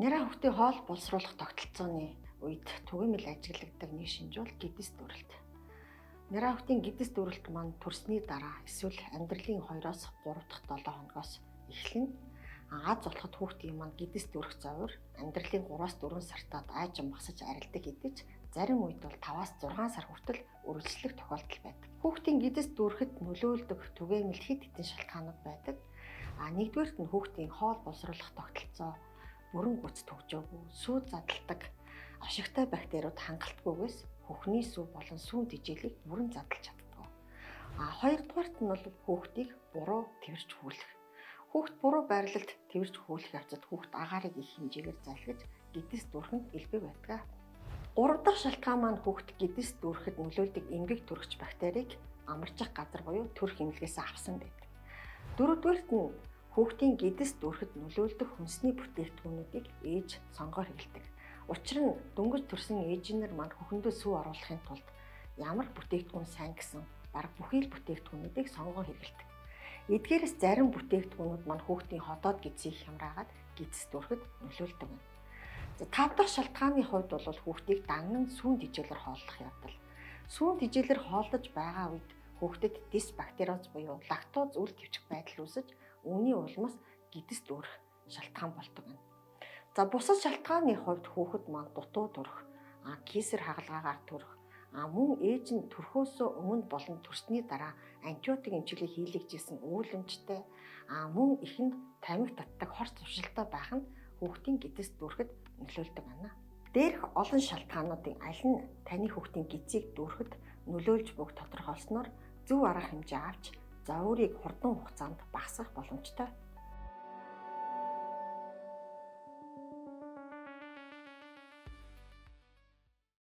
Няраа хүүхдийн хоол боловсруулах тогтолцооны үед түгээмэл ажигладаг нэг шинж бол гидс дүрэлт. Няраа хүүхдийн гидс дүрэлт маань төрсний дараа эсвэл амьдралын 2-оос 3 дахь 7 хоногоос эхлэн аз болоход хүүхдийн маань гидс дүрэх завар амьдралын 3-аас 4 сартад айжин багсаж арилдаг хэдий ч зарим үед бол 5-аас 6 сар хүртэл үргэлжлэх тохиолдол байдаг. Хүүхдийн гидс дүрэхэд нөлөөлдөг түгээмэл хэд хэдэн шалтгаанууд байдаг. Нэгдүгээрт нь хүүхдийн хоол боловсруулах тогтолцоо бүрэн гүйцэд хөгжөөгүй, сүү задлдаг ашигтай бактериуд хангалтгүйгээс хөхний сүү болон сүүн тэжээлийг бүрэн задлж чаддаг. Хоёрдугаарт нь бол хүүхдийг буруу тэрвэрч хүүлэх. Хүүхд буруу байрлалд тэрвэрч хүүлэх явцад хүүхд агаарыг их хэмжээгээр залхиж гидс дүрхэнд илбэг байдаг. Гурав дахь шалтгаан маань хүүхд гидс дүрэхэд нөлөөлдөг эмгэг төрөгч бактерийг амарчих газар буюу төрх эмнэлгээс авсан байдаг. Дөрөвдүгээрт нь хүүхдийн гидс дүрэхэд нөлөөлдөг хүнсний бүтээгдэхүүнүүдийг ээж сонгоор хэрэглэдэг. Учир нь дөнгөж төрсэн ээжийнэр маань хүүхэндөө сүү оруулахын тулд ямар бүтээгдэхүүн сайн гэсэн бараг бүхий л бүтээгдэхүүнүүдийг сонгоор хэрэглэдэг. Эдгээрээс зарим бүтээгдэхүүнүүд маань хүүхдийн ходоод гидсийг хямраагаад гидс дүрэхэд нөлөөлдөг байна. Тав дахь шалтгааны хувьд бол хүүхдийг дагнан сүүн тэжээлэр хооллох явдал. Сүүн тэжээлэр хооллож байгаа үед хүүхдэд дисбактериоз буюу лактоз үл твчих байдал үүсэж үүний улмаас гидс дүрэх шалтгаан болдог байна. Бусад шалтгааны хувьд хүүхэд маань дутуу төрөх, кесар хагалгаагаар төрөх, мөн ээж нь төрхөөсөө өмнө болон төрсний дараа антибиотик эмчилгээ хийлгэжсэн үүлэмжтэй, мөн ихэнд тамхи татдаг хор зуршилтай байх нь хүүхдийн гидс дүрэхэд нөлөөлдөг байна. Дээрх олон шалтгаануудын аль нь таны хүүхдийн гидсийг дүрэхэд нөлөөлж буг тодорхойлсноор зөв арга хэмжээ авч за өөрийг хурдан хугацаанд багасгах боломжтой